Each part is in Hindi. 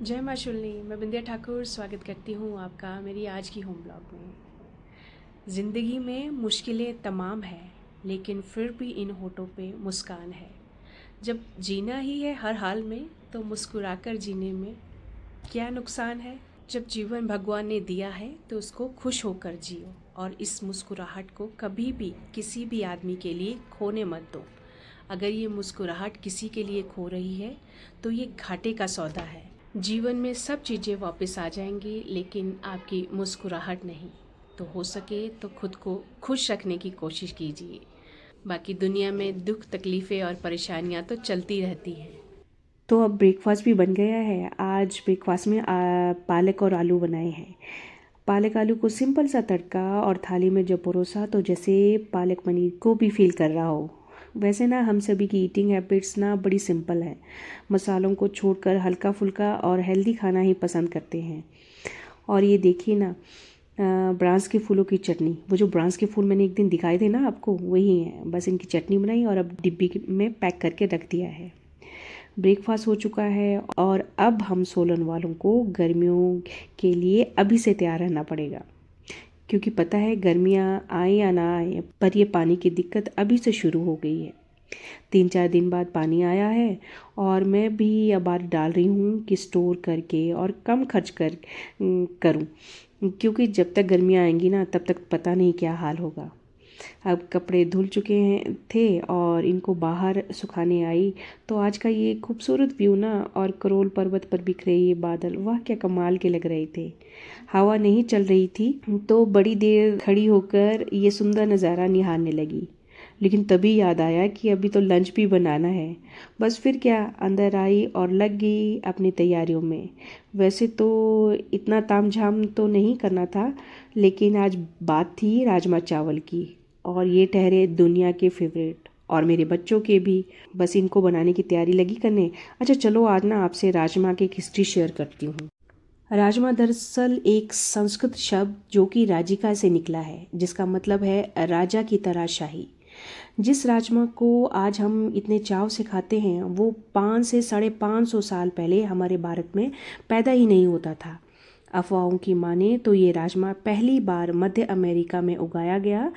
जय माँ शुल्नी। मैं बिंदिया ठाकुर स्वागत करती हूँ आपका मेरी आज की होम ब्लॉग में। ज़िंदगी में मुश्किलें तमाम है, लेकिन फिर भी इन होठों पे मुस्कान है। जब जीना ही है हर हाल में, तो मुस्कुराकर जीने में क्या नुकसान है। जब जीवन भगवान ने दिया है तो उसको खुश होकर जियो, और इस मुस्कुराहट को कभी भी किसी भी आदमी के लिए खोने मत दो। अगर ये मुस्कुराहट किसी के लिए खो रही है तो ये घाटे का सौदा है। जीवन में सब चीज़ें वापस आ जाएंगी, लेकिन आपकी मुस्कुराहट नहीं। तो हो सके तो खुद को खुश रखने की कोशिश कीजिए। बाकी दुनिया में दुख, तकलीफ़ें और परेशानियां तो चलती रहती हैं। तो अब ब्रेकफास्ट भी बन गया है। आज ब्रेकफास्ट में पालक और आलू बनाए हैं। पालक आलू को सिंपल सा तड़का और थाली में जब परोसा तो जैसे पालक पनीर को भी फील कर रहा हो। वैसे ना हम सभी की ईटिंग हैबिट्स ना बड़ी सिंपल है। मसालों को छोड़कर हल्का फुल्का और हेल्दी खाना ही पसंद करते हैं। और ये देखिए ना, ब्रांस के फूलों की चटनी, वो जो ब्रांस के फूल मैंने एक दिन दिखाए थे ना आपको, वही है। बस इनकी चटनी बनाई और अब डिब्बी में पैक करके रख दिया है। ब्रेकफास्ट हो चुका है और अब हम सोलन वालों को गर्मियों के लिए अभी से तैयार रहना पड़ेगा, क्योंकि पता है गर्मियाँ आए या ना आए, पर ये पानी की दिक्कत अभी से शुरू हो गई है। 3-4 दिन बाद पानी आया है और मैं भी अब बात डाल रही हूँ कि स्टोर करके और कम खर्च करूँ, क्योंकि जब तक गर्मियाँ आएंगी ना तब तक पता नहीं क्या हाल होगा। अब कपड़े धुल चुके हैं थे और इनको बाहर सुखाने आई तो आज का ये खूबसूरत व्यू ना, और करोल पर्वत पर बिखरे ये बादल, वाह क्या कमाल के लग रहे थे। हवा नहीं चल रही थी तो बड़ी देर खड़ी होकर ये सुंदर नज़ारा निहारने लगी, लेकिन तभी याद आया कि अभी तो लंच भी बनाना है। बस फिर क्या, अंदर आई और लग गई अपनी तैयारियों में। वैसे तो इतना तामझाम तो नहीं करना था, लेकिन आज बात थी राजमा चावल की, और ये ठहरे दुनिया के फेवरेट, और मेरे बच्चों के भी। बस इनको बनाने की तैयारी लगी करने। अच्छा चलो, आज ना आपसे राजमा की एक हिस्ट्री शेयर करती हूँ। राजमा दरअसल एक संस्कृत शब्द जो कि राजिका से निकला है, जिसका मतलब है राजा की तरह शाही। जिस राजमा को आज हम इतने चाव से खाते हैं, वो 5 से 550 साल पहले हमारे भारत में पैदा ही नहीं होता था। अफवाहों की माने तो ये राजमा पहली बार मध्य अमेरिका में उगाया गया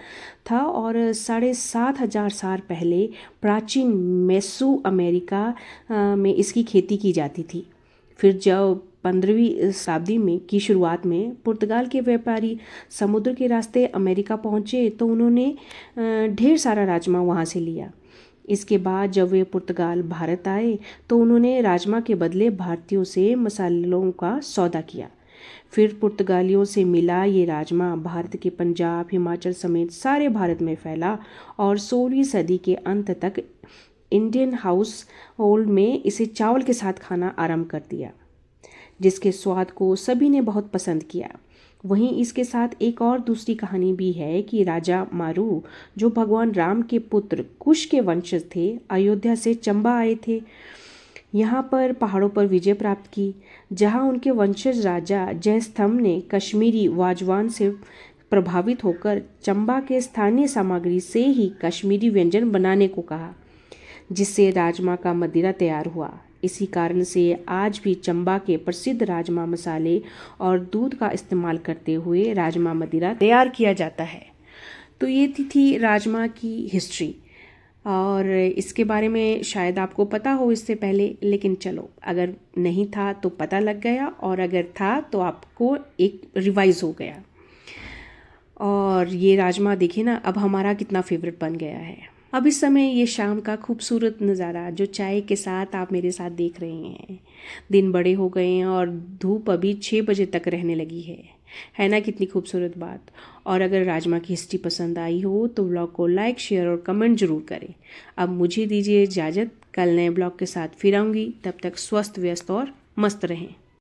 था, और 7,500 साल पहले प्राचीन मेसो अमेरिका में इसकी खेती की जाती थी। फिर जब 15वीं शताब्दी में की शुरुआत में पुर्तगाल के व्यापारी समुद्र के रास्ते अमेरिका पहुँचे तो उन्होंने ढेर सारा राजमा वहाँ से लिया। इसके बाद जब वे पुर्तगाल भारत आए तो उन्होंने राजमा के बदले भारतीयों से मसालों का सौदा किया। फिर पुर्तगालियों से मिला ये राजमा भारत के पंजाब, हिमाचल समेत सारे भारत में फैला, और 16वीं सदी के अंत तक इंडियन हाउस होल्ड में इसे चावल के साथ खाना आरंभ कर दिया, जिसके स्वाद को सभी ने बहुत पसंद किया। वहीं इसके साथ एक और दूसरी कहानी भी है कि राजा मारू, जो भगवान राम के पुत्र कुश के वंशज थे, अयोध्या से चंबा आए थे। यहाँ पर पहाड़ों पर विजय प्राप्त की, जहाँ उनके वंशज राजा जयस्तंभ ने कश्मीरी वाजवान से प्रभावित होकर चंबा के स्थानीय सामग्री से ही कश्मीरी व्यंजन बनाने को कहा, जिससे राजमा का मदिरा तैयार हुआ। इसी कारण से आज भी चंबा के प्रसिद्ध राजमा मसाले और दूध का इस्तेमाल करते हुए राजमा मदिरा तैयार किया जाता है। तो ये थी राजमा की हिस्ट्री, और इसके बारे में शायद आपको पता हो इससे पहले, लेकिन चलो, अगर नहीं था तो पता लग गया, और अगर था तो आपको एक रिवाइज हो गया। और ये राजमा देखिए ना, अब हमारा कितना फेवरेट बन गया है। अब इस समय ये शाम का खूबसूरत नज़ारा जो चाय के साथ आप मेरे साथ देख रहे हैं। दिन बड़े हो गए हैं और धूप अभी 6 बजे तक रहने लगी है ना, कितनी खूबसूरत बात। और अगर राजमा की हिस्ट्री पसंद आई हो तो ब्लॉग को लाइक, शेयर और कमेंट ज़रूर करें। अब मुझे दीजिए इजाज़त, कल नए ब्लॉग के साथ फिर आऊँगी। तब तक स्वस्थ, व्यस्त और मस्त रहें।